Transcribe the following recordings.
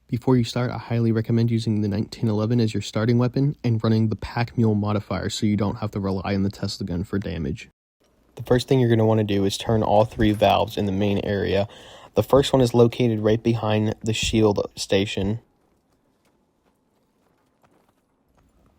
Before you start, I highly recommend using the 1911 as your starting weapon and running the Pack Mule modifier so you don't have to rely on the Tesla gun for damage. The first thing you're going to want to do is turn all three valves in the main area. The first one is located right behind the shield station.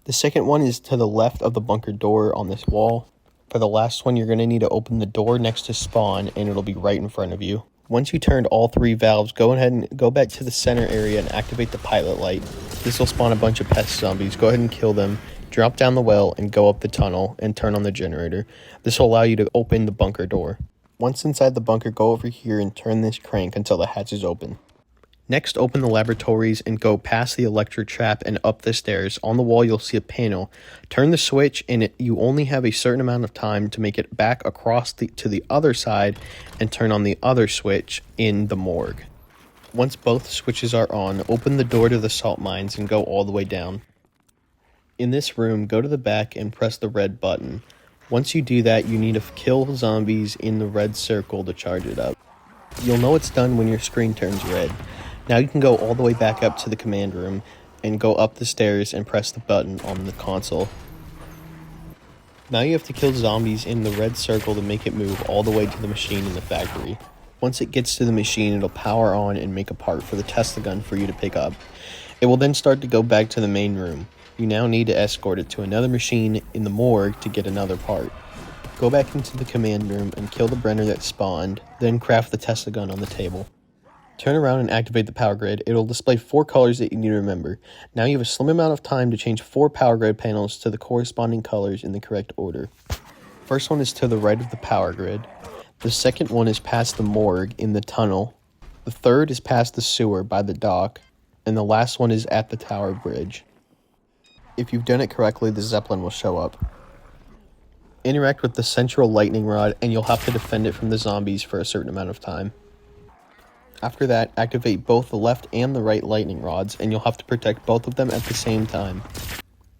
The second one is to the left of the bunker door on this wall. For the last one, you're going to need to open the door next to spawn and it'll be right in front of you. Once you turned all three valves, go ahead and go back to the center area and activate the pilot light. This will spawn a bunch of pest zombies. Go ahead and kill them, drop down the well, and go up the tunnel and turn on the generator. This will allow you to open the bunker door. Once inside the bunker, go over here and turn this crank until the hatch is open. Next, open the laboratories and go past the electric trap and up the stairs. On the wall, you'll see a panel. Turn the switch and you only have a certain amount of time to make it back across to the other side and turn on the other switch in the morgue. Once both switches are on, open the door to the salt mines and go all the way down. In this room, go to the back and press the red button. Once you do that, you need to kill zombies in the red circle to charge it up. You'll know it's done when your screen turns red. Now you can go all the way back up to the command room and go up the stairs and press the button on the console. Now you have to kill zombies in the red circle to make it move all the way to the machine in the factory. Once it gets to the machine, it'll power on and make a part for the Tesla gun for you to pick up. It will then start to go back to the main room. You now need to escort it to another machine in the morgue to get another part. Go back into the command room and kill the Brenner that spawned, then craft the Tesla gun on the table. Turn around and activate the power grid. It'll display 4 colors that you need to remember. Now you have a slim amount of time to change 4 power grid panels to the corresponding colors in the correct order. First one is to the right of the power grid. The second one is past the morgue in the tunnel. The third is past the sewer by the dock. And the last one is at the tower bridge. If you've done it correctly, the Zeppelin will show up. Interact with the central lightning rod and you'll have to defend it from the zombies for a certain amount of time. After that, activate both the left and the right lightning rods, and you'll have to protect both of them at the same time.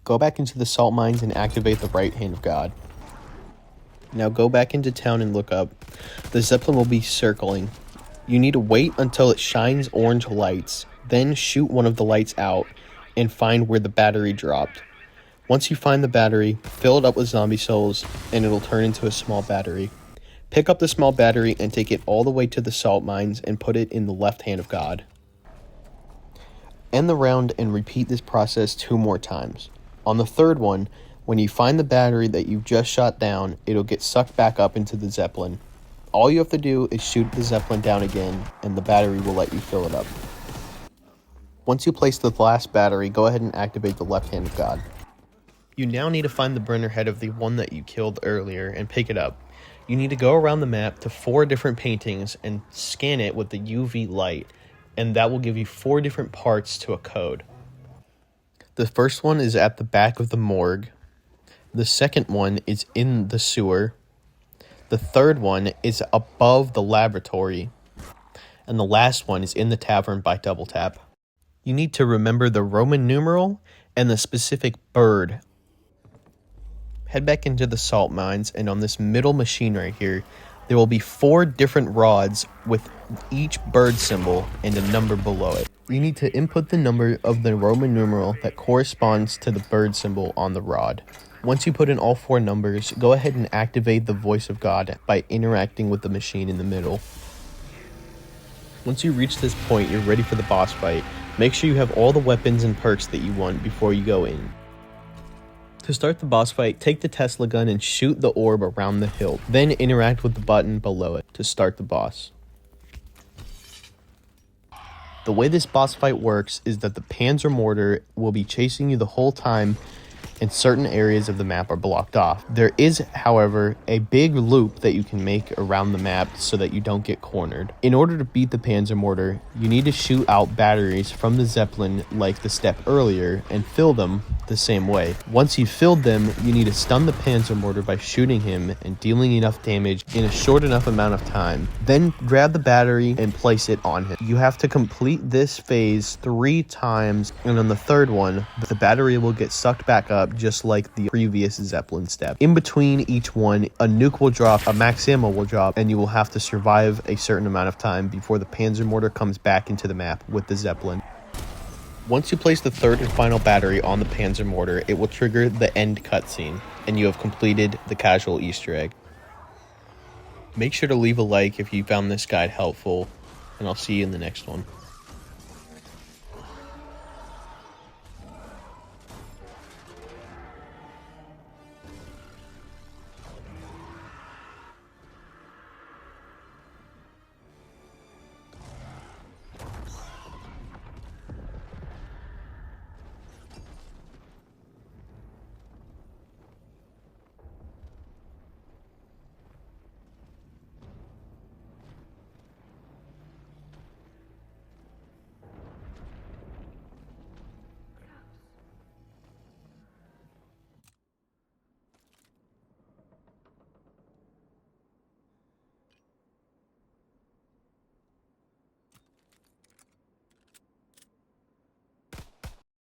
Go back into the salt mines and activate the right hand of God. Now go back into town and look up. The Zeppelin will be circling. You need to wait until it shines orange lights, then shoot one of the lights out and find where the battery dropped. Once you find the battery, fill it up with zombie souls, and it'll turn into a small battery. Pick up the small battery and take it all the way to the salt mines and put it in the left hand of God. End the round and repeat this process 2 more times. On the third one, when you find the battery that you just shot down, it'll get sucked back up into the Zeppelin. All you have to do is shoot the Zeppelin down again and the battery will let you fill it up. Once you place the last battery, go ahead and activate the left hand of God. You now need to find the Brenner head of the one that you killed earlier and pick it up. You need to go around the map to 4 different paintings and scan it with the UV light, and that will give you 4 different parts to a code. The first one is at the back of the morgue. The second one is in the sewer. The third one is above the laboratory. And the last one is in the tavern by Double Tap. You need to remember the Roman numeral and the specific bird. Head back into the salt mines, and on this middle machine right here, there will be 4 different rods with each bird symbol and a number below it. You need to input the number of the Roman numeral that corresponds to the bird symbol on the rod. Once you put in all 4 numbers, go ahead and activate the voice of God by interacting with the machine in the middle. Once you reach this point, you're ready for the boss fight. Make sure you have all the weapons and perks that you want before you go in. To start the boss fight, take the Tesla gun and shoot the orb around the hilt. Then interact with the button below it to start the boss. The way this boss fight works is that the Panzer Mortar will be chasing you the whole time and certain areas of the map are blocked off. There is, however, a big loop that you can make around the map so that you don't get cornered. In order to beat the Panzer Mortar, you need to shoot out batteries from the Zeppelin like the step earlier and fill them the same way. Once you've filled them, you need to stun the Panzer Mortar by shooting him and dealing enough damage in a short enough amount of time. Then grab the battery and place it on him. You have to complete this phase 3 times, and on the third one, the battery will get sucked back up just like the previous Zeppelin step. In between each one, a nuke will drop, a max ammo will drop, and you will have to survive a certain amount of time before the Panzer Mortar comes back into the map with the Zeppelin. Once you place the third and final battery on the Panzer mortar, it will trigger the end cutscene, and you have completed the casual Easter egg. Make sure to leave a like if you found this guide helpful, and I'll see you in the next one.